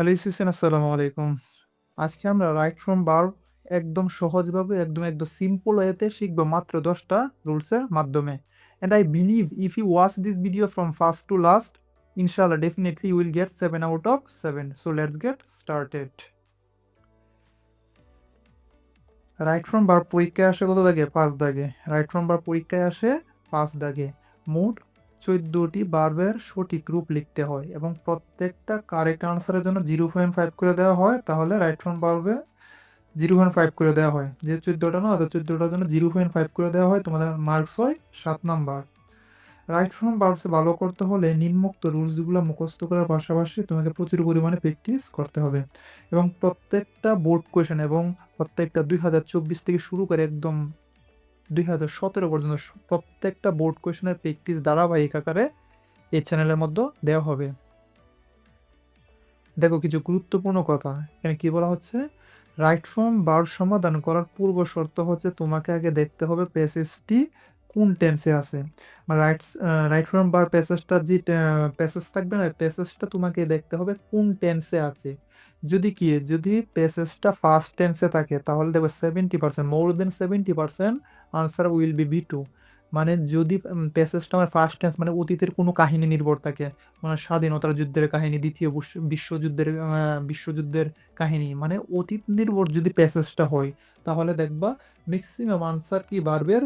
Hello ইসিসেন আসসালামু আলাইকুম। আজকে আমরা রাইট ফ্রম ভার্ব একদম সহজভাবে একদম সিম্পল ওয়েতে শিখবো মাত্র 10টা রুলসের মাধ্যমে। And I believe if you watch this video from first to last, inshallah definitely you will get 7 out of 7. So let's get started. Right from verb পরীক্ষায় আসে কত দাগে? 5 দাগে। রাইট ফ্রম ভার্ব পরীক্ষায় আসে 5 দাগে। মোট 14টি ভার্বের সঠিক রূপ লিখতে হয় এবং প্রত্যেকটা কারেক্ট আনসারের জন্য 0.5 করে দেওয়া হয়। তাহলে রাইট ফ্রম ভার্বে 0.5 করে দেওয়া হয়। যে 14টা না, 14টার জন্য 0.5 করে দেওয়া হয়, তোমাদের মার্কস হয় 7 নাম্বার। রাইট ফ্রম ভার্বসে ভালো করতে হলে নিম্নোক্ত রুলসগুলো মুখস্থ করার পাশাপাশি তোমাকে প্রচুর পরিমাণে প্র্যাকটিস করতে হবে এবং প্রত্যেকটা বোর্ড কোয়েশন এবং প্রত্যেকটা 2024 থেকে শুরু করে একদম 2017 পর্যন্ত প্রত্যেকটা বোর্ড কোয়েশনের প্র্যাকটিস ধারাবাহিক আকারে এই চ্যানেলের মধ্যে দেওয়া হবে। দেখো কিছু গুরুত্বপূর্ণ কথা এখানে কি বলা হচ্ছে, রাইট ফর্ম ভার্ব সমাধান করার পূর্ব শর্ত হচ্ছে তোমাকে আগে দেখতে হবে প্যাসেজটি কোন টেন্সে আছে। রাইট ফর্ম ভার্ব প্যাসেজটা যে প্যাসেজ থাকবে না, প্যাসেজটা তোমাকে দেখতে হবে কোন টেন্সে আছে। যদি প্যাসেজটা ফার্স্ট টেন্সে থাকে তাহলে দেখবে 70%, মোর দেন 70% আনসার উইল বি B2। মানে যদি প্যাসেজটা আমার ফার্স্ট টেন্স মানে অতীতের কোনো কাহিনী নির্ভর থাকে, মানে স্বাধীনতার যুদ্ধের কাহিনী, দ্বিতীয় বিশ্বযুদ্ধের কাহিনী, মানে অতীত নির্ভর যদি প্যাসেজটা হয় তাহলে দেখবা ম্যাক্সিমাম আনসার কি ভার্বের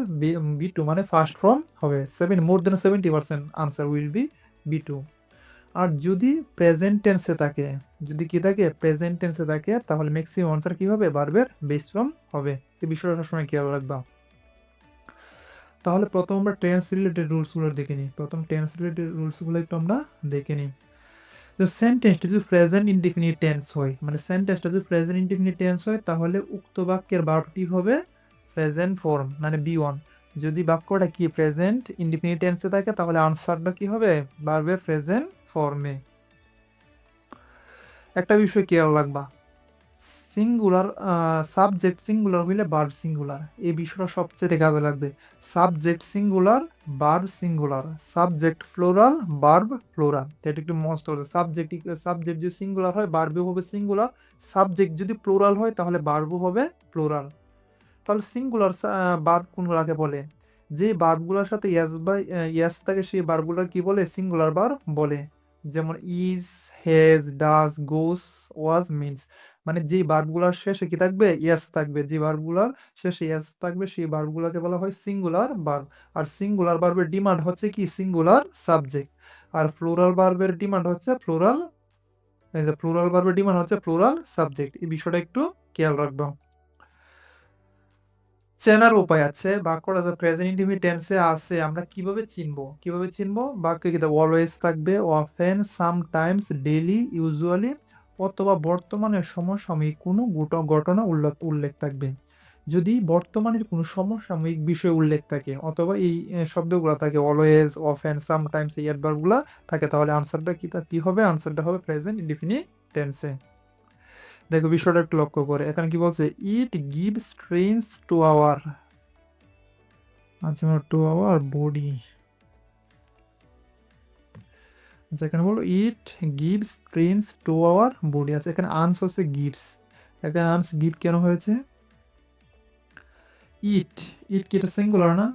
B2 মানে ফার্স্ট ফর্ম হবে। মোর দেন 70% আনসার উইল বি B2। আর যদি প্রেজেন্ট টেন্সে থাকে, প্রেজেন্ট টেন্সে থাকে তাহলে ম্যাক্সিমাম আনসার কি হবে? ভার্বের বেস ফর্ম হবে। এই বিষয়টা সবসময় খেয়াল রাখবা। তাহলে প্রথম আমরা টেন্স রিলেটেড রুলসগুলো দেখে নিই। প্রথম টেন্স রিলেটেড রুলসগুলো একটু আমরা দেখে নিই। তো সেন্টেন্সটা যদি প্রেজেন্ট ইনডিফিনিট টেন্স হয়, মানে সেন্টেন্সটা যদি প্রেজেন্ট ইনডিফিনিট টেন্স হয় তাহলে উক্ত বাক্যের ভার্বটি হবে প্রেজেন্ট ফর্ম মানে B1। যদি বাক্যটা কি প্রেজেন্ট ইনডিফিনিট টেন্সে থাকে তাহলে আনসারটা কি হবে? ভার্বের প্রেজেন্ট ফর্মে। একটা বিষয় খেয়াল রাখবা, সিঙ্গুলার সাবজেক্ট সিঙ্গুলার হইলে ভার্ব সিঙ্গুলার, এই বিষয়টা সবচেয়ে কাজে লাগবে। Subject singular, verb singular, subject plural, verb plural. এটা একটু মস্ত হবে। সাবজেক্ট যদি সিঙ্গুলার হয় ভার্বও হবে সিঙ্গুলার, সাবজেক্ট যদি প্লুরাল হয় তাহলে ভার্বও হবে প্লুরাল। তাহলে সিঙ্গুলার ভার্ব কোনগুলাকে বলে? যে ভার্বগুলোর সাথে ইয়াস থাকে সেই ভার্বগুলো কি বলে? সিঙ্গুলার ভার্ব বলে। যেমন is, has, does, goes, was, means. মানে যে ভার্বগুলোর শেষে কি থাকবে? ইয়াস থাকবে। যে ভার্বগুলোর শেষে ইয়াস থাকবে সেই ভার্বগুলোকে বলা হয় সিঙ্গুলার ভার্ব। আর সিঙ্গুলার ভার্বের ডিমান্ড হচ্ছে কি? Singular subject. আর প্লুরাল ভার্বের ডিমান্ড হচ্ছে প্লুরাল, এই যে প্লুরাল ভার্বের ডিমান্ড হচ্ছে প্লুরাল সাবজেক্ট। এই বিষয়টা একটু খেয়াল রাখবো। চেনার উপায় আছে। বাক্যটা যে প্রেজেন্ট ইনডিফিনিট টেন্সে আছে আমরা কিভাবে চিনবো? বাক্যে কি অলওয়েজ থাকবে, অফেন, সামটাইমস, ডেইলি, ইউজুয়ালি অথবা বর্তমানের সমসাময়িক কোনো ঘটনা উল্লেখ থাকবে। যদি বর্তমানের কোনো সমসাময়িক বিষয় উল্লেখ থাকে অথবা এই শব্দগুলো থাকে অলওয়েজ, অফেন, সামটাইমস, এই অ্যাডভার্বগুলো থাকে তাহলে আনসারটা কি হবে? আনসারটা হবে প্রেজেন্ট ইনডিফিনিট টেন্সে। দেখো বিষয়টা একটু লক্ষ্য করে, এখানে কি বলছে? ইট গিভ স্ট্রেংথ টু আওয়ার, আচ্ছা টু আওয়ার বডি। আচ্ছা এখানে বলো ইট give strength to our body. আছে এখানে আনস হচ্ছে গিভস। এখানে আনস গিভ কেন হয়েছে? ইট ইট কি এটা সিঙ্গুলার না?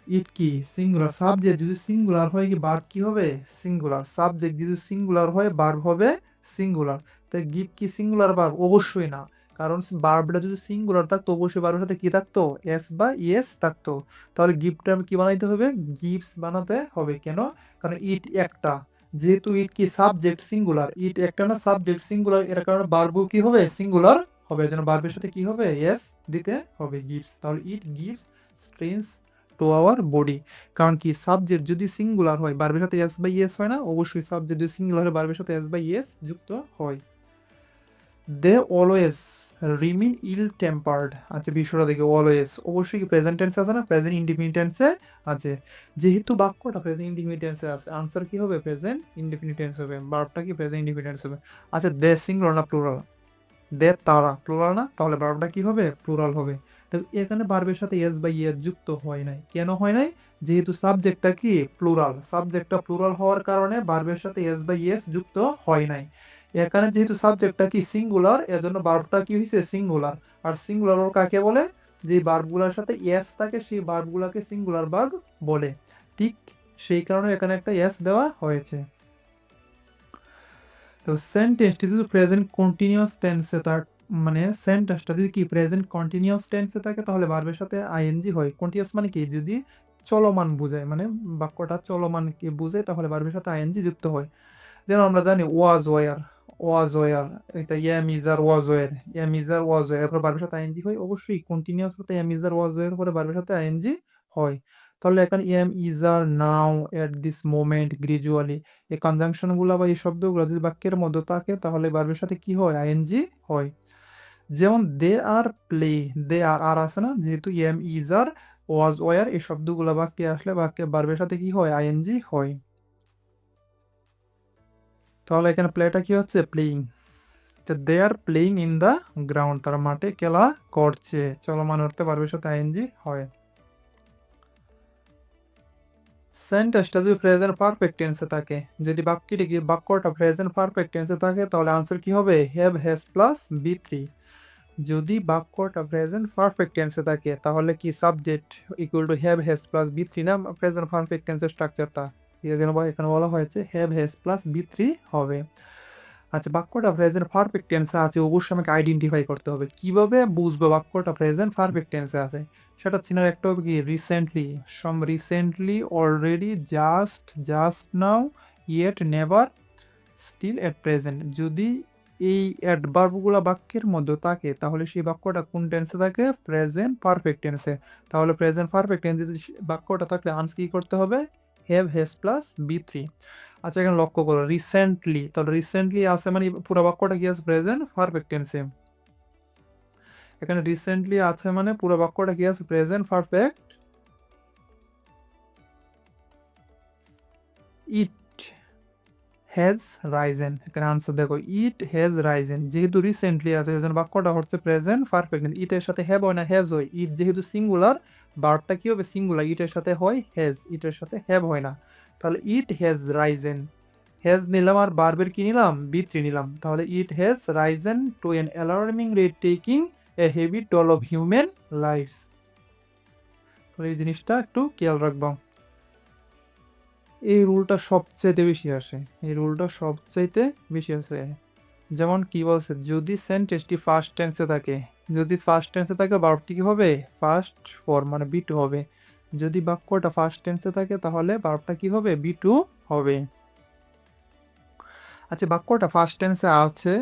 ইট কি সিঙ্গুলার? সাবজেক্ট যদি সিঙ্গুলার হয় কি ভার্ব কি হবে? সিঙ্গুলার। সাবজেক্ট যদি সিঙ্গুলার হয় ভার্ব হবে সিঙ্গুলার। তাই গিভ কি সিঙ্গুলার ভার্ব? অবশ্যই না, কারণ ভার্বটা যদি সিঙ্গুলার থাকতো অবশ্যই ভার্বের সাথে কি থাকতো? এস বা ইএস থাকতো। তাহলে গিভটা কি বানাইতে হবে? গিভস বানাতে হবে। কেন? কারণ ইট একটা, যেহেতু ইট কি সাবজেক্ট সিঙ্গুলার, ইট একটা না সাবজেক্ট সিঙ্গুলার, এর কারণে ভার্বও কি হবে? সিঙ্গুলার হবে। যেন ভার্বের সাথে কি হবে? এস দিতে হবে, গিভস। তাহলে it gives strength to our body. কারণ কি সাবজেক্ট যদি সিঙ্গুলার হয় ভার্বের সাথে এস বাই এস হয় না? অবশ্যই সাবজেক্ট যদি সিঙ্গুলার হয় ভার্বের সাথে এস বাই এস যুক্ত হয়। They always remain ill tempered. আচ্ছা বিষয়টা দেখে, অলওয়েজ অবশ্যই কি প্রেজেন্ট টেন্সে আছে না? প্রেজেন্ট ইনডিফিনিট টেন্সে আছে। যেহেতু বাক্যটা প্রেজেন্ট ইনডিফিনিট টেন্সে আছে আনসার কি হবে? প্রেজেন্ট ইনডিফিনিট টেন্স হবে। ভার্বটা কি প্রেজেন্ট ইনডিফিনিট টেন্স হবে। আচ্ছা দে সিঙ্গুলার না প্লুরাল? দে তারা, প্লুরাল না, তাহলে ভার্বটা কি হবে? প্লুরাল হবে। তো এখানে ভার্বের সাথে এস বা ইয়েস যুক্ত হয় নাই। কেন হয় নাই? যেহেতু সাবজেক্টটা কি? প্লুরাল। সাবজেক্টটা প্লুরাল হওয়ার কারণে ভার্বের সাথে এস বা ইয়েস যুক্ত হয় নাই। এখানে যেহেতু সাবজেক্টটা কি? সিঙ্গুলার, এজন্য ভার্বটা কি হইছে? সিঙ্গুলার। আর সিঙ্গুলার কাকে বলে? যে ভার্বগুলোর সাথে এস থাকে সেই ভার্বগুলোকে সিঙ্গুলার ভার্ব বলে। ঠিক সেই কারণে এখানে একটা এস দেওয়া হয়েছে। তো সেন্টেন্সটি যদি প্রেজেন্ট কন্টিনিউয়াস টেন্সে তার মানে সেন্টেন্সটা যদি কি প্রেজেন্ট কন্টিনিউয়াস টেন্সে থাকে তাহলে ভার্বের সাথে আইএনজি হয়। কন্টিনিউয়াস মানে কি? যদি চলমান বোঝায়, মানে বাক্যটা চলমানকে বোঝায় তাহলে ভার্বের সাথে আইএনজি যুক্ত হয়। যেমন আমরা জানি ওয়াজ ওয়ার, ওয়াজ ওয়ার, এটা am is are was were, am is are was were, এরপর ভার্বের সাথে আইএনজি হয়। অবশ্যই কন্টিনিউয়াস হতে ইয়াম ইজার ওয়াজ ওয়ার পরে ভার্বের সাথে আইএনজি হয়। তাহলে এখানে am is are now at this moment gradually, এই কনজাংশনগুলো বা এই শব্দগুলো যদি বাক্যের মধ্যে থাকে তাহলে ভার্বের সাথে কি হয়? আইএনজি হয়। যেমন দে আর প্লে, দে আর আর আছে না, যেহেতু am is are was were এই শব্দগুলো বাক্যে আসলে বাক্যে ভার্বের সাথে কি হয়? আইএনজি হয়। তাহলে এখানে প্লেটা কি হচ্ছে? Playing. They are playing in the ground, তারা মাঠে খেলা করছে, চলমান অর্থে ভার্বের সাথে আইএনজি হয়। সেন্টেন্সটা যদি প্রেজেন্ট পারফেক্ট টেন্সে থাকে, যদি বাক্যটা প্রেজেন্ট পারফেক্ট টেন্সে থাকে তাহলে আনসার কি হবে? হ্যাভ হ্যাজ প্লাস বি3। যদি বাক্যটা প্রেজেন্ট পারফেক্ট টেন্সে থাকে তাহলে কি subject equal to have has plus বি3 না? প্রেজেন্ট পারফেক্ট টেন্সের স্ট্রাকচারটা এখানে বলা হয়েছে হ্যাভ হ্যাজ প্লাস বি3 হবে। আচ্ছা, বাক্যটা প্রেজেন্ট পারফেক্ট টেন্সে আছে অবশ্যই আমাকে আইডেন্টিফাই করতে হবে। কিভাবে বুঝবো বাক্যটা প্রেজেন্ট পারফেক্ট টেন্সে আছে? সেটা চিনার একটা হবে কি? Recently, some recently, already, just, just now, yet, never, still, at present. যদি এই অ্যাডভার্বগুলো বাক্যের মধ্যে থাকে তাহলে সেই বাক্যটা কোন টেন্সে থাকে? প্রেজেন্ট পারফেক্ট টেন্সে। তাহলে প্রেজেন্ট পারফেক্ট টেন্সে যদি বাক্যটা থাকলে আনসার কি করতে হবে? হ্যাভ হ্যাজ প্লাস বি3। আচ্ছা, এখানে লক্ষ্য করো রিসেন্টলি, তাহলে রিসেন্টলি আছে মানে পুরো বাক্যটা কি আছে? প্রেজেন্ট পারফেক্ট টেন্সে। এখানে রিসেন্টলি আছে মানে পুরো বাক্যটা কি আছে? Present perfect. It has Ryzen, এখানে আনসার দেখো ইট হ্যাজ রাইজেন। যেহেতু রিসেন্টলি আছে এজন্য বাক্যটা হচ্ছে প্রেজেন্ট পারফেক্ট। ইটের সাথে হ্যাভ হয় না, হ্যাজ হয়। ইট যেহেতু সিঙ্গুলার, ভার্বটা কি হবে? সিঙ্গুলার। ইটের সাথে হয় হ্যাজ, ইটের সাথে হ্যাভ হয় না। তাহলে ইট হ্যাজ রাইজেন, হ্যাজ নিলাম আর ভার্বের কি নিলাম? বি3 নিলাম। তাহলে it has risen to an alarming rate taking a heavy toll of human lives. তাহলে এই জিনিসটা একটু খেয়াল রাখবো। এই রুলটা সবচাইতে বেশি আসে, এই রুলটা সবচাইতে বেশি আছে। যেমন কি বলছে? যদি সেন্টেন্সটি ফার্স্ট টেন্সে থাকে, যদি ফার্স্ট টেন্সে থাকে ভার্বটি কি হবে? ফার্স্ট ফর্ম মানে বি2 হবে। যদি বাক্যটা ফার্স্ট টেন্সে থাকে তাহলে ভার্বটা কি হবে? বি2 হবে। আচ্ছা, বাক্যটা ফার্স্ট টেন্সে আছে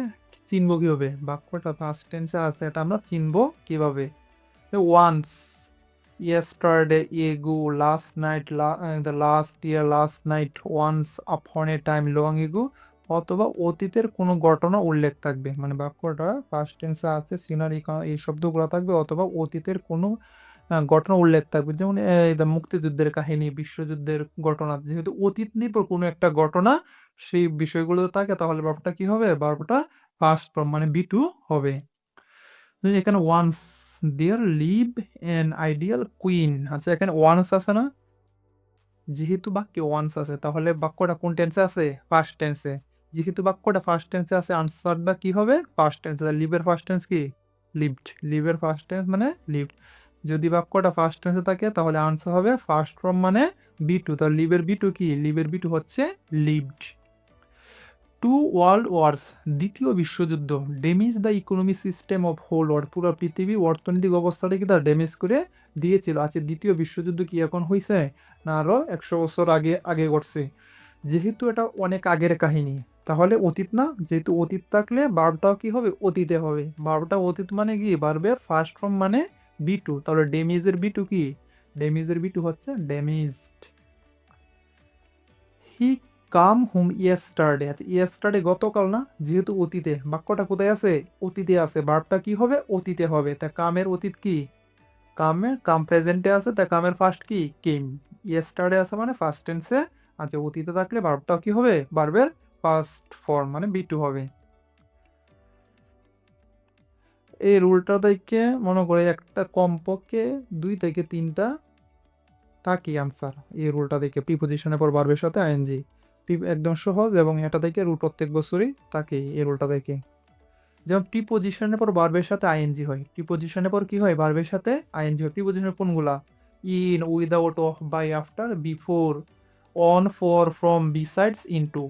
চিনবো কিভাবে? বাক্যটা ফার্স্ট টেন্সে আছে এটা আমরা চিনবো কিভাবে? Once, yesterday, ago, last night, the last year, last night, once upon a time, long ago, অথবা অতীতের কোনো ঘটনা উল্লেখ থাকবে, মানে বাক্যটা ফার্স্ট টেন্সে আছে সিনারি এই শব্দগুলো থাকবে, অথবা অতীতের কোনো ঘটনা উল্লেখ থাকবে। যেমন এই মুক্তিযুদ্ধের কাহিনী, বিশ্বযুদ্ধের ঘটনা, যেহেতু অতীত নির্ভর কোনো একটা ঘটনা সেই বিষয়গুলো থাকে তাহলে ভার্বটা কি হবে? ভার্বটা ফার্স্ট ফর্ম মানে বি2 হবে। এখানে once there lived an ideal queen. আচ্ছা, এখানে ওয়ান্স আছে না? যেহেতু বাক্যে ওয়ান্স আছে তাহলে বাক্যটা কোন টেন্সে আছে? ফার্স্ট টেন্সে। যেহেতু বাক্যটা ফার্স্ট টেন্সে আছে আনসারটা কি হবে? ফার্স্ট টেন্সে। লিভের ফার্স্ট টেন্স কি? লিভড। লিভের ফার্স্ট টেন্স মানে লিভড। যদি বাক্যটা ফার্স্ট টেন্সে থাকে তাহলে আনসার হবে ফার্স্ট ফর্ম মানে বি2। তাহলে লিভের বি2 কি? লিভের বি2 হচ্ছে লিভড। টু ওয়ার্ল্ড ওয়ার্স, দ্বিতীয় বিশ্বযুদ্ধ, damage the economy system of whole world, পুরো পৃথিবীর অর্থনৈতিক অবস্থাটাকে তারা ড্যামেজ করে দিয়েছিল। আচ্ছা, দ্বিতীয় বিশ্বযুদ্ধ কি এখন হয়েছে? না, আরও 100 বছর আগে আগে ঘটছে। যেহেতু এটা অনেক আগের কাহিনী তাহলে অতীত না? যেহেতু অতীত থাকলে ভার্বটাও কি হবে? অতীতে হবে। ভার্বটা অতীত মানে কি? ভার্বের ফার্স্ট ফর্ম মানে বি2। তাহলে ড্যামেজের বি2 কি? ড্যামেজের বি2 হচ্ছে ড্যামেজড। হি কাম হোম ইয়েস্টারডে। আচ্ছা, ইয়েস্টারডে গতকাল না? যেহেতু অতীতে, বাক্যটা কোথায় আছে? অতীতে আছে। ভার্বটা কি হবে? অতীতে হবে। তা কামের অতীত কি? কাম প্রেজেন্টে আছে, তা কামের ফার্স্ট কি? কেম। ইয়েস্টারডে আছে মানে ফার্স্ট টেন্সে। আচ্ছা, অতীতে থাকলে ভার্বটাও কি হবে? ভার্বের ফার্স্ট ফর্ম মানে বি2 হবে। এই রুলটা থেকে মনে করে একটা কমপক্ষে 2 থেকে 3টা থাকি আনসার। এই রুলটা থেকে প্রিপোজিশনের পর ভার্বের সাথে আইএনজি একদম সহজ, এবং এটা থেকে রুল প্রত্যেক বছরই থাকে এই রুলটা থেকে। যেমন প্রিপোজিশনের পর ভার্বের সাথে আইএনজি হয়, প্রিপোজিশনের পর কি হয়, ভার্বের সাথে আইএনজি হয়। প্রিপোজিশনের কোনগুলা? In, without, of, by, after, before, on, for, from, besides, into.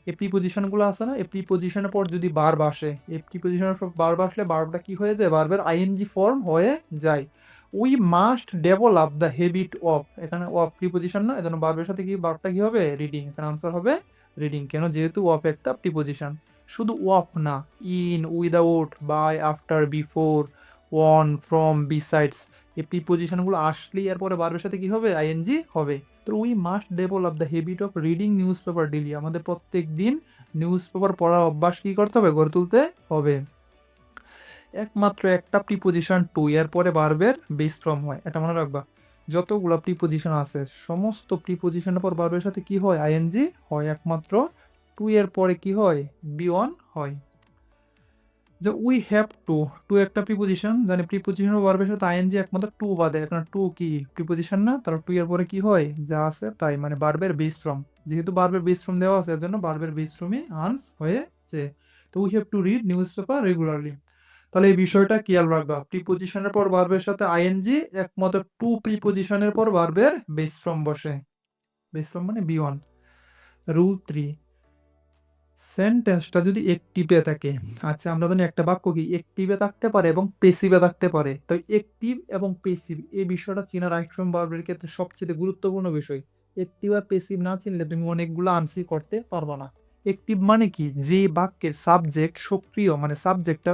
এই প্রিপোজিশনগুলো আছে না, এই প্রিপোজিশনের পর যদি ভার্ব আসে, এই প্রিপোজিশনের পর ভার্ব আসলে ভার্বটা কি হয়ে যায়, ভার্বের আইএনজি ফর্ম হয়ে যায়। We must develop the habit of, এখানে অফ প্রিপোজিশন না, এজন্য ভার্বের সাথে কি ভার্বটা কি হবে, রিডিং। এখানে আনসার হবে রিডিং। কেন? যেহেতু অফ একটা প্রিপোজিশন। শুধু অফ না, in, without, by, after, before, on, from, besides, এই প্রিপোজিশনগুলো আসলেই এরপরে ভার্বের সাথে কি হবে, আইএনজি হবে। তো we must develop the habit of reading news paper daily, আমাদের প্রত্যেক দিন নিউজ পেপার পড়ার অভ্যাস কি করতে হবে, গড়ে তুলতে হবে। একমাত্র একটা প্রিপোজিশন টু এর পরে ভার্বের বেস ফর্ম হয়, এটা মনে রাখবা। যতগুলো প্রিপোজিশন আছে সমস্ত প্রিপোজিশনের পর ভার্বের সাথে কি হয়, আইএনজি হয়। একমাত্র টু এর পরে কি হয়, বি ওয়ান হয়। যে উই হ্যাভ টু, টু একটা প্রিপোজিশন, জানি প্রিপোজিশন ভার্বের সাথে আইএনজি একমাত্র টু বাদে। এখানে টু কি প্রিপোজিশন না, তার টু এর পরে কি হয়, যা আছে তাই, মানে ভার্বের বেস ফর্ম। যেহেতু ভার্বের বেস ফর্ম দেওয়া আছে এর জন্য ভার্বের বেস ফর্মই আনস হয়েছে। তো we have to read news paper regularly. তাহলে এই বিষয়টা খেয়াল রাখবা, প্রিপোজিশনের পর ভার্বের সাথে আইএনজি একমাত্র টু প্রিপোজিশনের পর ভার্বের বেস ফর্ম বসে। বেস ফর্ম মানে বি ওয়ান। রুল 3, সেন্টেন্সটা যদি একটিভে থাকে, আচ্ছা আমরা জানি একটা বাক্য কি একটিভে থাকতে পারে এবং পেসিভে থাকতে পারে। তো একটিভ এবং পেসিভ এই বিষয়টা চেনা রাইট ফ্রম ভার্বের ক্ষেত্রে সবচেয়ে গুরুত্বপূর্ণ বিষয়। একটিভ আর পেসিভ না চিনলে তুমি অনেকগুলো আনসার করতে পারবে না। একটিভ মানে কি, যে বাক্যের সাবজেক্ট সক্রিয়, মানে সাবজেক্টটা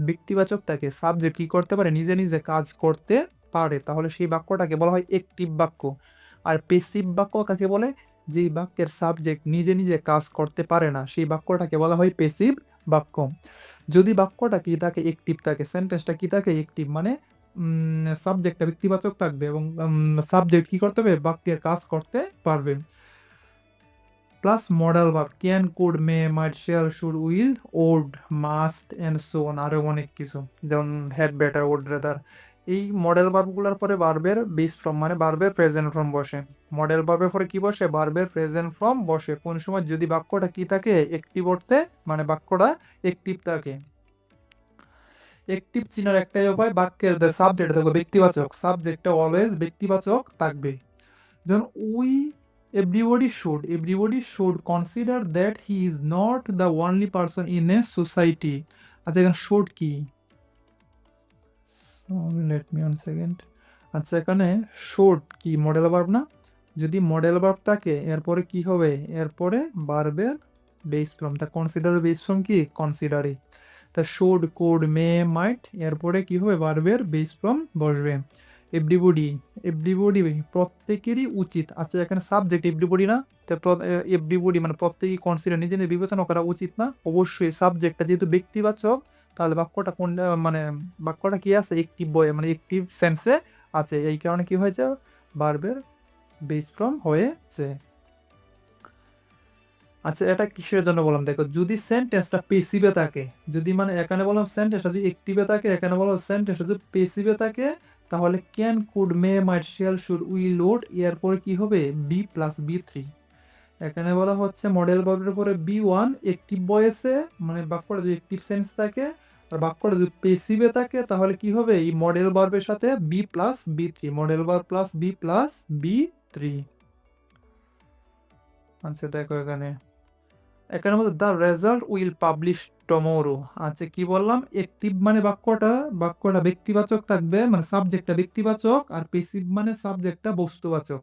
ব্যক্তিবাচক থাকে, সাবজেক্ট কি করতে পারে, নিজে নিজে কাজ করতে পারে, তাহলে সেই বাক্যটাকে বলা হয় একটিভ বাক্য। আর পেসিভ বাক্য কাকে বলে, যে বাক্যের সাবজেক্ট নিজে নিজে কাজ করতে পারে না, সেই বাক্যটাকে বলা হয় পেসিভ বাক্য। যদি বাক্যটা কি থাকে, একটিভ থাকে, সেন্টেন্সটা কি থাকে, একটিভ মানে সাবজেক্টটা ব্যক্তিবাচক থাকবে এবং সাবজেক্ট কি করতে হবে, বাক্যের কাজ করতে পারবে। Plus modal verb can, could, may, might, shall, should, will, would, must and so on, আরো অনেক কিছু, যেমন হ্যাড, বেটার, ওড, রেদার। এই মডেল ভার্বগুলোর পরে ভার্বের বেস ফর্ম মানে ভার্বের প্রেজেন্ট ফর্ম বসে। মডেল ভার্বের পরে কি বসে, ভার্বের প্রেজেন্ট ফর্ম বসে কোন সময়, যদি বাক্যটা কি থাকে, একটিভ অর্থে, মানে বাক্যটা একটিভ থাকে। একটিভ চিনার একটাই উপায়, বাক্যের সাবজেক্ট দেখো ব্যক্তিবাচক, সাবজেক্টটা অলওয়েজ ব্যক্তিবাচক থাকবে। যেমন everybody should consider that he is not the only person in a society. আচ্ছা এখানে should কি, let me one second. আচ্ছা এখানে should কি মডেল ভার্ব না, যদি মডেল ভার্ব থাকে এরপরে কি হবে, এরপরে ভার্বের বেস ফর্ম, তা কনসিডার বেস ফর্ম কি, কনসিডারে। তা শুড, কুড, মে, মাইট এরপরে কি হবে, ভার্বের বেস ফর্ম বসবে। এভরিবডি প্রত্যেকেরই উচিত, আচ্ছা এখানে সাবজেক্ট এভরিবডি না, এভরিবডি মানে প্রত্যেকেই কনসিডার নিজে নিজে বিবেচনা করা উচিত না, অবশ্যই সাবজেক্টটা যেহেতু ব্যক্তিবাচক, তাহলে বাক্যটা কোনটা, মানে বাক্যটা কি আছে, একটিভ বয়ে মানে একটিভ সেন্সে আছে, এই কারণে কি হয়েছে, ভার্বের বেস ফর্ম হয়েছে। আচ্ছা এটা কিসের জন্য বললাম, দেখো যদি সেন্টেন্সটা পেসিভে থাকে, যদি মানে এখানে বললাম সেন্টেন্সটা যদি একটিভে থাকে, এখানে বললাম সেন্টেন্সটা যদি পেসিভে থাকে, তাহলে can, could, may, might, shall, should, will, would এরপরে কি হবে, বি প্লাস বি3। এখানে বলা হচ্ছে মডেল ভার্বের পরে বি ওয়ান একটিভ ভয়েসে, মানে বাক্যটা যদি একটিভ সেন্স থাকে, আর বাক্যটা যদি পেসিভে থাকে, তাহলে কি হবে, এই মডেল ভার্বের সাথে বি প্লাস বি3, model verb plus B plus বি3। আচ্ছা দেখো এখানে মধ্যে the result will publish tomorrow. আচ্ছা কি বললাম, একটিভ মানে বাক্যটা ব্যক্তিবাচক থাকবে, মানে সাবজেক্টটা ব্যক্তিবাচক, আর পেসিভ মানে সাবজেক্টটা বস্তুবাচক।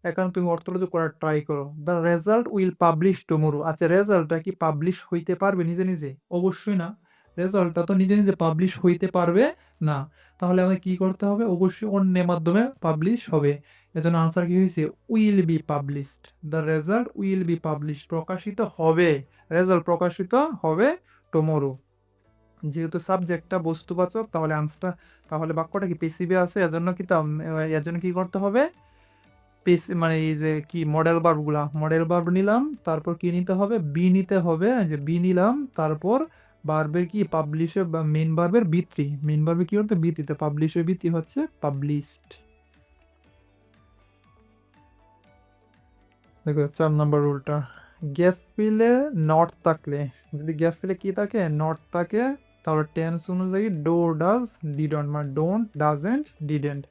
এখন তুমি অর্থটা করার ট্রাই করো, the result will publish tomorrow. আচ্ছা রেজাল্টটা কি পাবলিশ হইতে পারবে নিজে নিজে, অবশ্যই না, রেজাল্টটা তো নিজে নিজে পাবলিশ হইতে পারবে না, তাহলে আমাদের কি করতে হবে, অবশ্যই অন্যের মাধ্যমে পাবলিশ হবে। এজন্য আনসার কি হয়েছে, will be published, the result will be publish, প্রকাশিত হবে, রেজাল্ট প্রকাশিত হবে টুমরো। যেহেতু সাবজেক্টটা বস্তুবাচক, তাহলে আনসারটা, তাহলে বাক্যটা কি পেসিভে আছে, এজন্য কি করতে হবে, মানে এই যে কি মডেল ভার্ব নিলাম, তারপর কি নিতে হবে, বি নিতে হবে, যে বি নিলাম, তারপর ভার্বের কি পাবলিশে বা মেইন ভার্বের বি3, মেইন ভার্বে কি হচ্ছে বি3, তে পাবলিশের বি3 হচ্ছে পাবলিশড। দেখো 4 নম্বর রুলটা, গ্যাপ ফিলে নট থাকলে, যদি গ্যাপ ফিলে কি থাকে নট থাকে, তাহলে টেন্স অনুযায়ী ডো ডাজ ডিডন্ট, মানে ডোন্ট ডাজেন্ট ডিডেন্ট।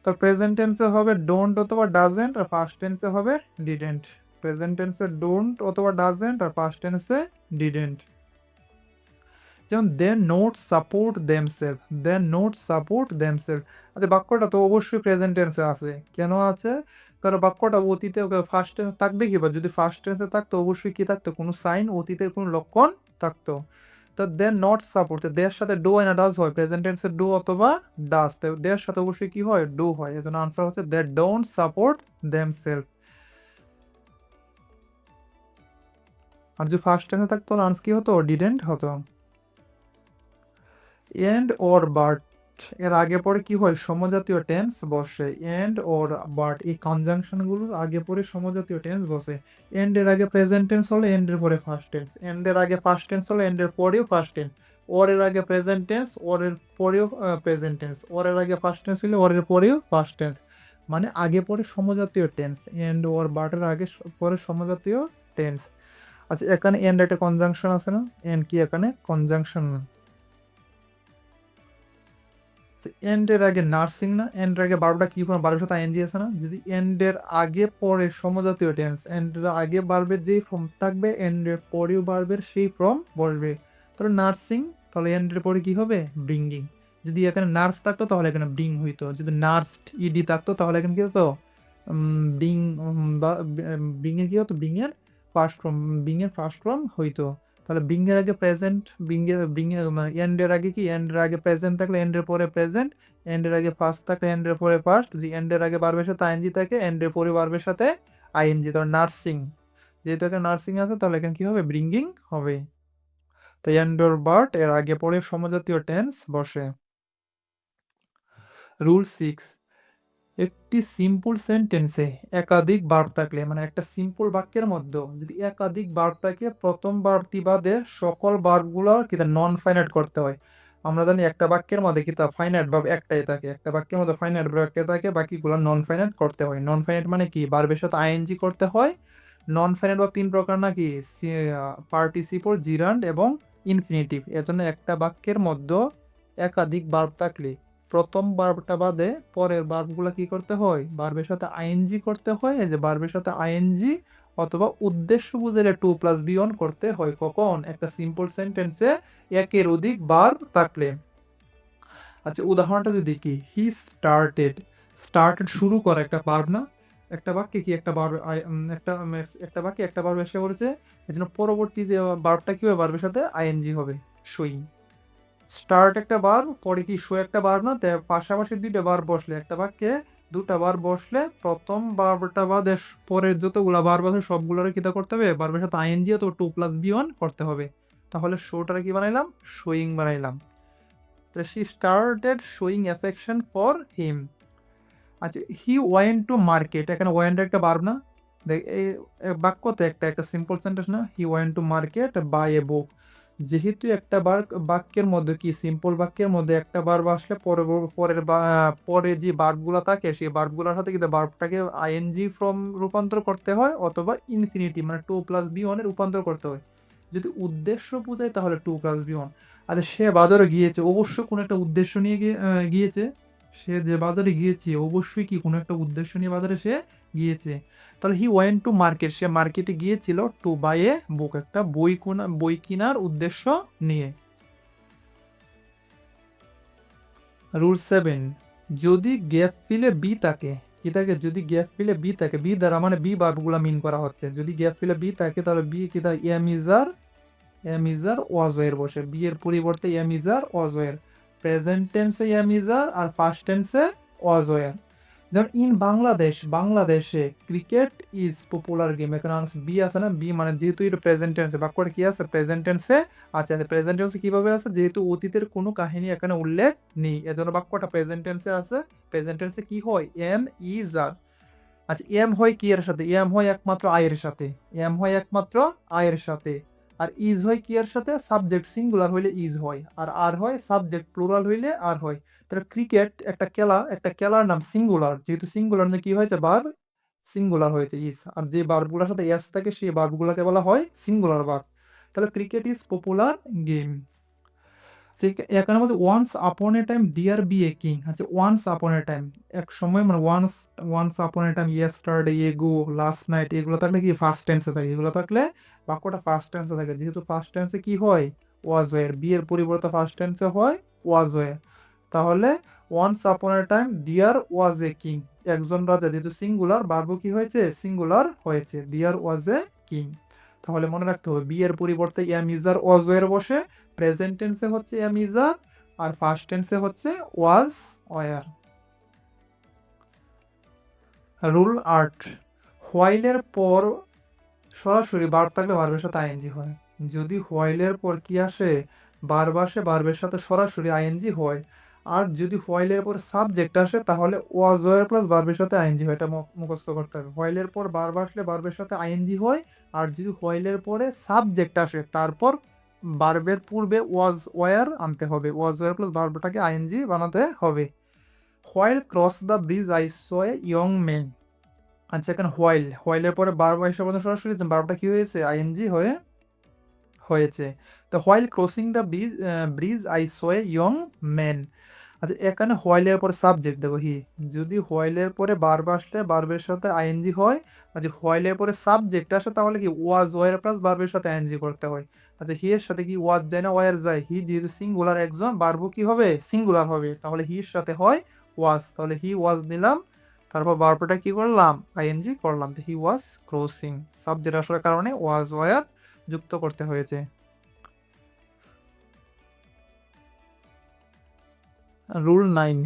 তো প্রেজেন্ট টেন্সে হবে ডোন্ট অথবা ডাজেন্ট, আর ফার্স্ট টেন্সে হবে ডিডেন্ট। প্রেজেন্ট টেন্সে ডোন্ট অথবা ডাজেন্ট, আর ফার্স্ট টেন্সে ডিডেন্ট। যেমন দে নোট সাপোর্ট দেমসেলফ, দে নোট সাপোর্ট দেমসেলফ। আচ্ছা বাক্যটা তো অবশ্যই প্রেজেন্ট টেন্সে আছে, কেন আছে? কারণ বাক্যটা অতীতে ফার্স্ট টেন্স থাকবে কি, বা যদি ফার্স্ট টেন্সে থাকতো অবশ্যই কি থাকতো, কোনো সাইন, অতীতের কোনো লক্ষণ থাকতো। তো দে নট সাপোর্ট, দের সাথে ডু হয় না ডাজ হয়, প্রেজেন্ট টেন্সে ডু অথবা ডাজ, তো দের সাথে অবশ্যই কি হয় ডু হয়, এজন্য আনসার হচ্ছে দে ডোন্ট সাপোর্ট দেমসেলফ। আর যদি ফার্স্ট টেন্সে থাকতো আনসার কি হতো, ডিডেন্ট হতো। এন্ড অর বাট এর আগে পরে কি হয়, সমজাতীয় টেন্স বসে। এন্ড অর বাট এই কনজাংশনগুলোর আগে পরে সমজাতীয় টেন্স বসে। এন্ড এর আগে প্রেজেন্ট টেন্স হলে এন্ড এর পরে ফার্স্ট টেন্স, এন্ড এর আগে ফার্স্ট টেন্স হলে এন্ড এর পরেও ফার্স্ট টেন্স, ওর এর আগে প্রেজেন্ট টেন্স, ওর এর পরেও প্রেজেন্ট টেন্স, ওর এর আগে ফার্স্ট টেন্স হলে ওর এর পরেও ফার্স্ট টেন্স, মানে আগে পরে সমজাতীয় টেন্স, এন্ড অর বাটের আগে পরে সমজাতীয় টেন্স। আচ্ছা এখানে এন্ড একটা কনজাংশন আছে না, এন্ড কি এখানে কনজাংশন না, এন্ডের আগে নার্সিং না, এন্ডের আগে বারোটা কি কোনো বারোর সাথে আইএনজি আছে না, যদি এন্ডের আগে পরে সমজাতীয় টেন্স, এন্ডের আগে বাড়বে যেই ফর্ম থাকবে এন্ডের পরেও বাড়বে সেই ফর্ম বসবে। তাহলে নার্সিং, তাহলে এন্ডের পরে কি হবে ব্রিঙ্গিং। যদি এখানে নার্স থাকতো তাহলে এখানে ব্রিং হইতো, যদি নার্সড ইডি থাকতো তাহলে এখানে কি হতো বিং, বা বিং এর কি হতো, বিং এর ফার্স্ট ফর্ম, বিং এর ফার্স্ট ফর্ম হইতো। তাহলে বিং এর আগে প্রেজেন্ট, বিং এর মানে এন্ড এর আগে কি, এন্ড এর আগে প্রেজেন্ট থাকলে এন্ড এর পরে প্রেজেন্ট, এন্ড এর আগে ফার্স্ট থাকলে এন্ড এর পরে ফার্স্ট, যদি এন্ড এর আগে ভার্বের সাথে আইএনজি থাকে এন্ড এর পরে ভার্বের সাথে আইএনজি, তাহলে নার্সিং, যেহেতু এখানে নার্সিং আছে তাহলে এখানে কি হবে ব্রিঙ্গিং হবে। তো এন্ড অর বাট এর আগে পরে সমজাতীয় টেন্স বসে। রুল 6, একটি সিম্পল সেন্টেন্সে একাধিক ভার্ব থাকলে, মানে একটা সিম্পল বাক্যের মধ্যে যদি একাধিক ভার্ব থাকে, প্রথম ভার্বটি বাদে সকল ভার্বগুলো কিন্তু নন ফাইনাইট করতে হয়। আমরা জানি একটা বাক্যের মধ্যে কিন্তু ফাইনাইট ভার্ব একটাই থাকে, একটা বাক্যের মধ্যে ফাইনাইট ভার্ব একটাই থাকে, বাকিগুলো নন ফাইনাইট করতে হয়। নন ফাইনাইট মানে কি, ভার্বের সাথে আইএনজি করতে হয়। নন ফাইনাইট ভার্ব তিন প্রকার নাকি, পার্টিসিপল, জিরান্ড এবং ইনফিনিটিভ। এজন্য একটা বাক্যের মধ্যে একাধিক ভার্ব থাকলে প্রথম ভার্বটা বাদে পরের ভার্বগুলো কি করতে হয়, ভার্বের সাথে আইএনজি করতে হয়। এই যে ভার্বের সাথে আইএনজি অথবা উদ্দেশ্য বুঝাইলে 2+be on করতে হয়, কখন একটা সিম্পল সেন্টেন্সে একের অধিক ভার্ব থাকলে। আচ্ছা উদাহরণটা যদি দেখি, হি স্টার্টেড, স্টার্টেড শুরু করা একটা ভার্ব না, একটা বাক্যে কি একটা ভার্ব, একটা বাক্যে একটা ভার্ব এসে পড়েছে, এজন্য পরবর্তী ভার্বটা কি হবে, ভার্বের সাথে আইএনজি হবে, শোয়িং। স্টার্ট একটা বার, পরে কি শো একটা বার না, পাশাপাশি দুইটা বার বসলে একটা বাক্যে দুটা বার বসলে প্রথম বারটা বাদে পরের যতগুলা বার বসে সবগুলোরে কিতা করতে হবে, বারবার সাথে আইএনজি তো 2+be on করতে হবে। তাহলে শোটারে কি বানাইলাম, শোয়িং বানাইলাম। তাহলে she started showing affection for him. আচ্ছা হি ওয়েন্ট টু মার্কেট, এখানে ওয়েন্ট একটা ভার্ব না, দেখ এই বাক্য তো একটা সিম্পল সেন্টেন্স না, he went to market by a book. যেহেতু একটা বাক্যের মধ্যে কি, সিম্পল বাক্যের মধ্যে একটা ভার্ব আসলে পরে যে ভার্বগুলো থাকে সেই ভার্বগুলোর সাথে কিন্তু ভার্বটাকে আইএনজি ফর্ম রূপান্তর করতে হয়, অথবা ইনফিনিটিভ মানে 2+be on এ রূপান্তর করতে হয়। যদি উদ্দেশ্য বোঝায় তাহলে 2+be on। আচ্ছা সে বাজারে গিয়েছে, অবশ্যই কোনো একটা উদ্দেশ্য নিয়ে গিয়েছে, সে যে বাজারে গিয়েছে অবশ্যই কি কোনো একটা উদ্দেশ্য নিয়ে বাজারে সে গিয়েছে। তাহলে হি ওয়েন্ট টু মার্কেট, সে মার্কেটে গিয়েছিল টু বাই এ বুক, একটা বই কেনার উদ্দেশ্য নিয়ে। রুল 7, যদি গ্যাপ ফিলে বি থাকে, কি থাকে, যদি গ্যাপ ফিলে বি থাকে, বি দ্বারা মানে বি ভার্বগুলো মিন করা হচ্ছে, যদি গ্যাপ ফিলে বি থাকে তাহলে বি কি থাকে, এম ইজার ওয়াজয়ের বসে, বি এর পরিবর্তে এম ইজার ওয়াজয়ের। প্রেজেন্ট টেন্সে এম ইজার আর ফার্স্ট টেন্সে ওয়াজয়ের। যেমন ইন বাংলাদেশে ক্রিকেট ইজ পপুলার গেম, এখানে বি আছে না, বি মানে যেহেতু এটা প্রেজেন্ট টেন্সে, বাক্যটা কি আছে প্রেজেন্ট টেন্সে। আচ্ছা প্রেজেন্ট টেন্সে কিভাবে আছে, যেহেতু অতীতের কোনো কাহিনী এখানে উল্লেখ নেই এজন্য বাক্যটা প্রেজেন্ট টেন্সে আছে। প্রেজেন্ট টেন্সে কি হয়, এম ইজ আর। আচ্ছা এম হয় কি এর সাথে, এম হয় একমাত্র আয়ের সাথে, এম হয় একমাত্র আয়ের সাথে। আর ইজ হয় কি এর সাথে? সাবজেক্ট সিঙ্গুলার হইলে ইজ হয়, আর হয় সাবজেক্ট প্লুরাল হইলে আর হয়। তাহলে ক্রিকেট একটা খেলার নাম সিঙ্গুলার, যেহেতু সিঙ্গুলার কি হয়েছে? ভার্ব সিঙ্গুলার হয়েছে ইজ, আর যে ভার্বগুলোর সাথে এস থাকে সেই ভার্বগুলোকে বলা হয় সিঙ্গুলার ভার্ব। তাহলে ক্রিকেট ইজ পপুলার গেম। এখানে মধ্যে once upon a time there be a king. আচ্ছা, ওয়ান্স আপন এ টাইম এক সময়, মানে once once upon a time, yesterday, ago, last night, এগুলো থাকলে কি ফার্স্ট টেন্সে থাকে, এগুলো থাকলে বাক্যটা ফার্স্ট টেন্সে থাকে। যেহেতু ফার্স্ট টেন্সে কি হয়? ওয়াজ ওয়ের, বি এর পরিবর্তে ফার্স্ট টেন্সে হয় ওয়াজ ওয়ের। তাহলে once upon a time there was a king, একজন রাজা, যেহেতু সিঙ্গুলার ভার্ব কি হয়েছে? সিঙ্গুলার হয়েছে, ডিয়ার ওয়াজ এ কিং। তাহলে মনে রাখতে হবে বি এর পরিবর্তে এম ইজার ওয়াজ ওয়ের বসে, প্রেজেন্ট টেন্সে হচ্ছে এম ইজার, আর ফার্স্ট টেন্সে হচ্ছে ওয়াজ ওয়ার। রুল 8, হোয়াইলের পর সরাসরি ভার্ব থাকলে ভার্বের সাথে আইএনজি হয়। যদি হোয়াইলের পর কি আসে? ভার্ব আসে, ভার্বের সাথে সরাসরি আইএনজি হয়। আর যদি হোয়াইলের পর সাবজেক্ট আসে তাহলে ওয়াজ ওয়ার প্লাস ভার্বের সাথে আইএনজি হয়। এটা মুখস্থ করতে হবে। হোয়াইলের পর ভার্ব আসলে ভার্বের সাথে আইএনজি হয়, আর যদি হোয়াইলের পরে সাবজেক্ট আসে তারপর ভার্বের পূর্বে ওয়াজ ওয়ার আনতে হবে, ওয়াজ ওয়ার প্লাস ভার্বটাকে আইএনজি বানাতে হবে। While cross the bridge I saw a young man. আচ্ছা, এখানে হোয়াইলের পরে ভার্ব এসে বলতে সরাসরি ভার্বটা কি হয়েছে? আইএনজি হয়েছে। তো while crossing the bridge I saw a young man. আচ্ছা, এখানে হোয়াইলের পরে সাবজেক্ট দেখো হি, যদি হোয়াইলের পরে ভার্ব আসলে ভার্বের সাথে আইএনজি হয়, আর যদি হোয়াইলের পরে সাবজেক্ট আসে তাহলে কি ওয়াজ ওয়ার প্লাস ভার্বের সাথে আইএনজি করতে হয়। আচ্ছা, হি এর সাথে কি ওয়াজ যায় না ওয়ার যায়? হি যেহেতু সিঙ্গুলার একজন, ভার্ব কি হবে? সিঙ্গুলার হবে, তাহলে হি এর সাথে হয় ওয়াজ, তাহলে হি ওয়াজ নিলাম, তারপর ভার্বটা কি করলাম? আইএনজি করলাম, হি ওয়াজ ক্রসিং। সাবজেক্ট আসার কারণে ওয়াজ ওয়ার যুক্ত করতে হয়েছে। রুল 9,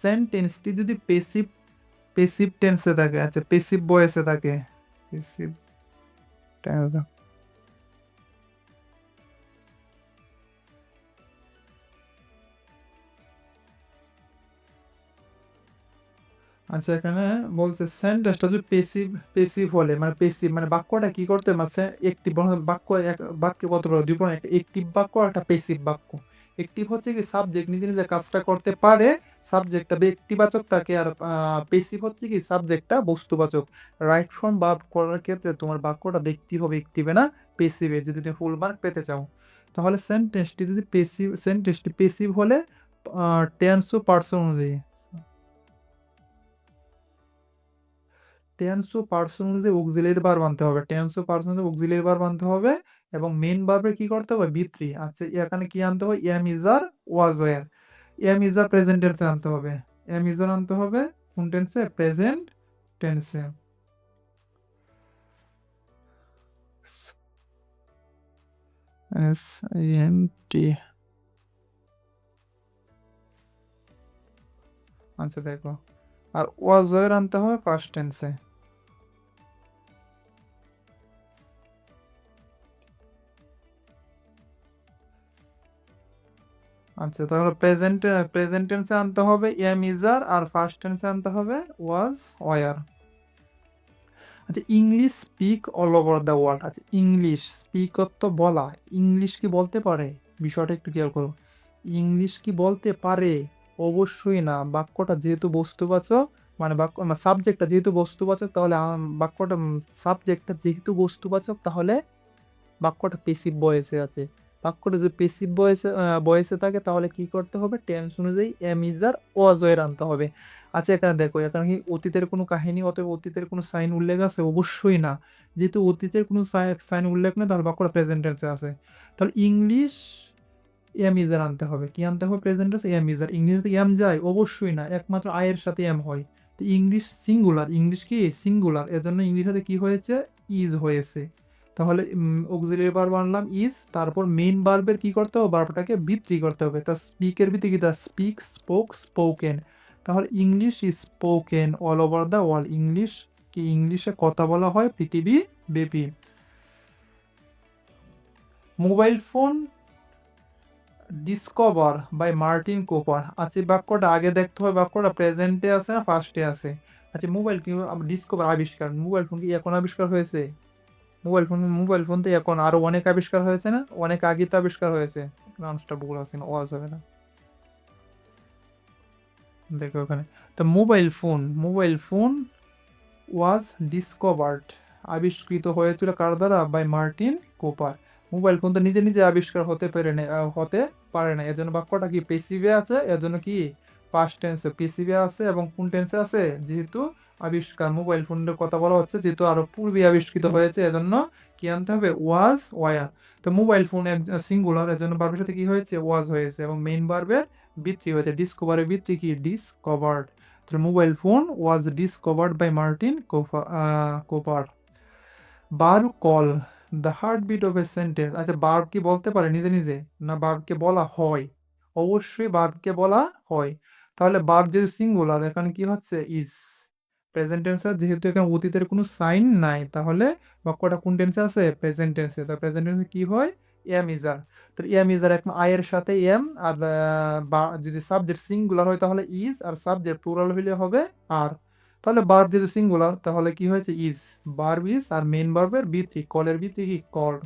সেন্টেন্সটি যদি পেসিভ টেন্সে থাকে, আচ্ছা পেসিভ ভয়েসে থাকে, পেসিভ টেন্স, আচ্ছা এখানে বলছে সেন্টেন্সটা যদি পেসিভ হলে, মানে পেসিভ মানে বাক্যটা কি করতে মানে একটিভ বাক্য, বাক্যে কত বড় দুই একটা একটিভ বাক্য আর একটা পেসিভ বাক্য। একটিভ হচ্ছে কি সাবজেক্ট নিজে নিজে কাজটা করতে পারে, সাবজেক্টটা ব্যক্তিবাচক থাকে, আর পেসিভ হচ্ছে কি সাবজেক্টটা বস্তুবাচক। রাইট ফ্রম ভার্ব করার ক্ষেত্রে তোমার বাক্যটা দেখতে হবে একটিভে না পেসিভে, যদি তুমি ফুল মার্ক পেতে চাও। তাহলে সেন্টেন্সটি পেসিভ হলে টেন্স ও পার্সন অনুযায়ী, টেন্স ও পার্সন অনুযায়ী অক্সিলিয়ারি ভার্ব আনতে হবে, টেন্স ও পার্সন অনুযায়ী অক্সিলিয়ারি ভার্ব আনতে হবে, এবং মেইন ভার্বের কি করতে হবে? বি3। আচ্ছা, এখানে কি আনতে হবে? Am is are was were, am is are present টেন্সে আনতে হবে, এম ইজার আনতে হবে কোন টেন্সে? প্রেজেন্ট টেন্সে। S N T. আচ্ছা দেখো, আর ওয়াজ ওয়ার আনতে হবে পাস্ট টেন্সে। আচ্ছা, তাহলে প্রেজেন্ট টেন্সে আনতে হবে এম ইজার, আর ফার্স্ট টেন্সে আনতে হবে ওয়াজ ওয়ার। আচ্ছা, English speak all over the world. আচ্ছা, ইংলিশ স্পিক অর্থ বলা, ইংলিশ কি বলতে পারে? বিষয়টা একটু ক্লিয়ার করো। ইংলিশ কি বলতে পারে? অবশ্যই না। বাক্যটা যেহেতু বস্তুবাচক, মানে সাবজেক্টটা যেহেতু বস্তুবাচক, তাহলে বাক্যটা সাবজেক্টটা যেহেতু বস্তুবাচক, তাহলে বাক্যটা পেসিভ ভয়েসে আছে। বাক্যটা যদি পেসিভ ভয়েসে থাকে তাহলে কি করতে হবে? টেন্স অনুযায়ী এম ইজার ওয়াজ ওয়ার আনতে হবে। আচ্ছা, এখানে দেখো, এখানে কি অতীতের কোনো কাহিনী অথবা অতীতের কোনো সাইন উল্লেখ আছে? অবশ্যই না। যেহেতু অতীতের কোনো সাইন উল্লেখ নেই, তাহলে বাক্যটা প্রেজেন্ট টেন্সে আছে। তাহলে ইংলিশ এম ইজার আনতে হবে। কি আনতে হবে? Present tense M ইজার। ইংলিশে এম যায়? অবশ্যই না, একমাত্র আই এর সাথে এম হয়। তো ইংলিশ সিঙ্গুলার, ইংলিশ কি সিঙ্গুলার, এর জন্য ইংলিশে কি হয়েছে? ইজ হয়েছে। তাহলে অক্সিলিয়ারি ভার্ব আনলাম ইজ, তারপর মেইন ভার্বের কি করতে হবে? ভার্বটাকে বি3 করতে হবে। তা স্পিকের ভিতরে কি? তা স্পিক, স্পোক, স্পোকেন। তাহলে English is spoken all over the world. English কি, ইংলিশে কথা বলা হয় পৃথিবী ব্যাপী। Mobile phone discover by Martin Cooper. আচ্ছা, বাক্যটা আগে দেখতে হবে বাক্যটা প্রেজেন্টে আছে না ফার্স্টে আছে। আচ্ছা, মোবাইল কি ডিসকভার, আবিষ্কার, মোবাইল ফোন কি এখন আবিষ্কার হয়েছে? মোবাইল ফোন তো এখন আরো অনেক আবিষ্কার হয়েছে না, অনেক আগে তো আবিষ্কার হয়েছে। ননস্টপ বলে আছে না, ওয়াজ হবে না, দেখো ওখানে। তো মোবাইল ফোন ওয়াজ ডিসকভার্ড, আবিষ্কৃত হয়েছিল কার দ্বারা? By Martin Cooper. Mobile phone তো নিজে নিজে আবিষ্কার হতে পারে না, এজন্য বাক্যটা কি পেসিভে আছে, এজন্য কি পাস্ট টেন্সে পেসিভে আছে। এবং কোন টেন্সে আছে? যেহেতু আবিষ্কার মোবাইল ফোনের কথা বলা হচ্ছে, যেহেতু আরো পূর্বে আবিষ্কৃত হয়েছে, এজন্য কি আনতে হবে? ওয়াজ, ওয়ার। তো মোবাইল ফোন সিঙ্গুলার, এজন্য ভার্বের সাথে কি হয়েছে? ওয়াজ হয়েছে, এবং মেইন ভার্বের বৃত্তি হয়েছে। ডিসকভারের বৃত্তি কি? Discovered. The mobile phone was discovered by Martin Cooper. Verb call, the heartbeat of a sentence. আচ্ছা, verb কি বলতে পারে নিজে নিজে, না verb কে বলা হয়? অবশ্যই verb কে বলা হয়। তাহলে verb যদি সিঙ্গুলার, এখানে কি হচ্ছে? ইজ। প্রেজেন্ট টেন্সে যেহেতু এখানে অতীতের কোনো সাইন নাই, তাহলে বাক্যটা কোন টেন্সে আছে? প্রেজেন্ট টেন্সে। তো প্রেজেন্ট টেন্সে কি হয়? এম ইজার। তো এম ইজার এখন আই এর সাথে এম, আর যদি সাবজেক্ট সিঙ্গুলার হয় তাহলে ইজ, আর সাবজেক্ট প্লুরাল হলে হবে আর। তাহলে ভার্ব যদি সিঙ্গুলার, তাহলে কি হয়েছে? ইজ। ভার্ব ইজ, আর মেইন ভার্বের বৃত্তি, কলের বৃত্তি কি? কল্ড।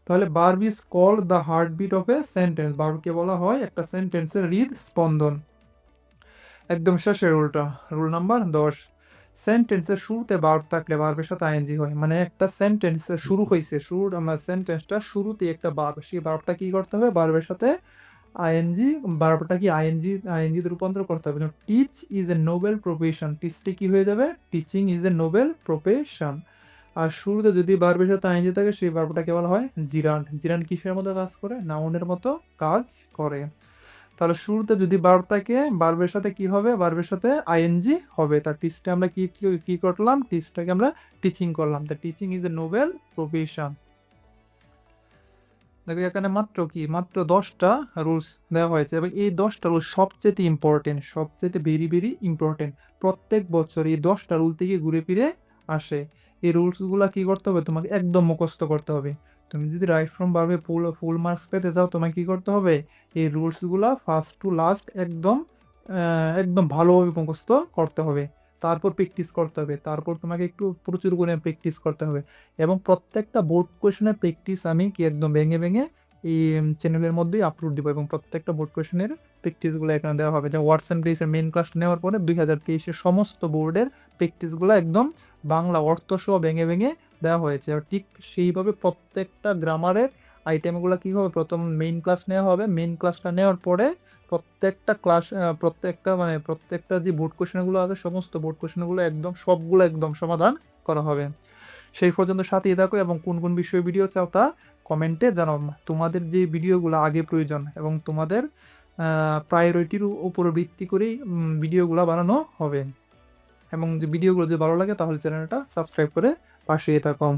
তাহলে verb is called the heartbeat of a sentence. ভার্বকে বলা হয় একটা সেন্টেন্সের হৃদস্পন্দন। একদম শেষের রুলটা, রুল নাম্বার 10। সেন্টেন্সের শুরুতে ভার্ব থাকলে ভার্বের সাথে আইএনজি হয়। মানে একটা সেন্টেন্স শুরু হয়েছে, সেন্টেন্সটা শুরুতে একটা ভার্ব, সেই ভার্বটা কি করতে হবে? ভার্বের সাথে আইএনজি, ভার্বটা কি আইএনজি রূপান্তর করতে হবে। Teach is a noble profession, টিচটি কি হয়ে যাবে? Teaching is a noble profession. আর শুরুতে যদি ভার্বের সাথে আইএনজি থাকে, সেই ভার্বটাকে বলা হয় জিরান্ড। জিরান্ড কিসের মতো কাজ করে? নাউনের মতো কাজ করে। তাহলে শুরুতে যদি ভার্ব থাকে, ভার্বের সাথে কি হবে? ভার্বের সাথে আইএনজি হবে। তার টিচটা আমরা কি করলাম? টিচটাকে আমরা টিচিং করলাম। তা teaching is a noble profession. দেখো এখানে মাত্র 10টা রুলস দেওয়া হয়েছে, এবং এই 10টা রুল সবচেয়ে ইম্পর্টেন্ট, সবচেয়ে ভেরি ভেরি ইম্পর্টেন্ট। প্রত্যেক বছর এই 10টা রুল থেকে ঘুরে ফিরে আসে। এই রুলসগুলো কি করতে হবে? তোমাকে একদম মুখস্থ করতে হবে। তুমি যদি রাইট ফ্রম ভার্বে ফুল মার্কস পেতে চাও, তোমাকে কি করতে হবে? এই রুলসগুলো ফার্স্ট টু লাস্ট একদম ভালোভাবে মুখস্থ করতে হবে। তারপর প্র্যাকটিস করতে হবে, তারপর তোমাকে একটু প্রচুর করে প্র্যাকটিস করতে হবে। এবং প্রত্যেকটা বোর্ড কোয়েশনের প্র্যাকটিস আমি কি একদম ভেঙে ভেঙে এই চ্যানেলের মধ্যেই আপলোড দিব, এবং প্রত্যেকটা বোর্ড কোয়েশনের প্র্যাকটিসগুলো এখানে দেওয়া হবে। যা ওয়ার্ডস অ্যান্ড গ্রেসের মেইন ক্লাসটা নেওয়ার পরে 2023-এর সমস্ত বোর্ডের প্র্যাকটিসগুলো একদম বাংলা অর্থ সহ ভেঙে ভেঙে দেওয়া হয়েছে। আর ঠিক সেইভাবে প্রত্যেকটা গ্রামারের আইটেমগুলো কী হবে? প্রথম মেইন ক্লাস নেওয়া হবে, মেইন ক্লাসটা নেওয়ার পরে প্রত্যেকটা যে বোর্ড কোয়েশনগুলো আছে, সমস্ত বোর্ড কোয়েশনগুলো সবগুলো একদম সমাধান করা হবে। সেই পর্যন্ত সাথেই থাকো, এবং কোন কোন বিষয়ে ভিডিও চাও তা কমেন্টে জানাও। তোমাদের যে ভিডিওগুলো আগে প্রয়োজন, এবং তোমাদের প্রায়োরিটির উপর ভিত্তি করেই ভিডিওগুলো বানানো হবে। এবং যে ভিডিওগুলো যদি ভালো লাগে, তাহলে চ্যানেলটা সাবস্ক্রাইব করে পাশেই থাকো।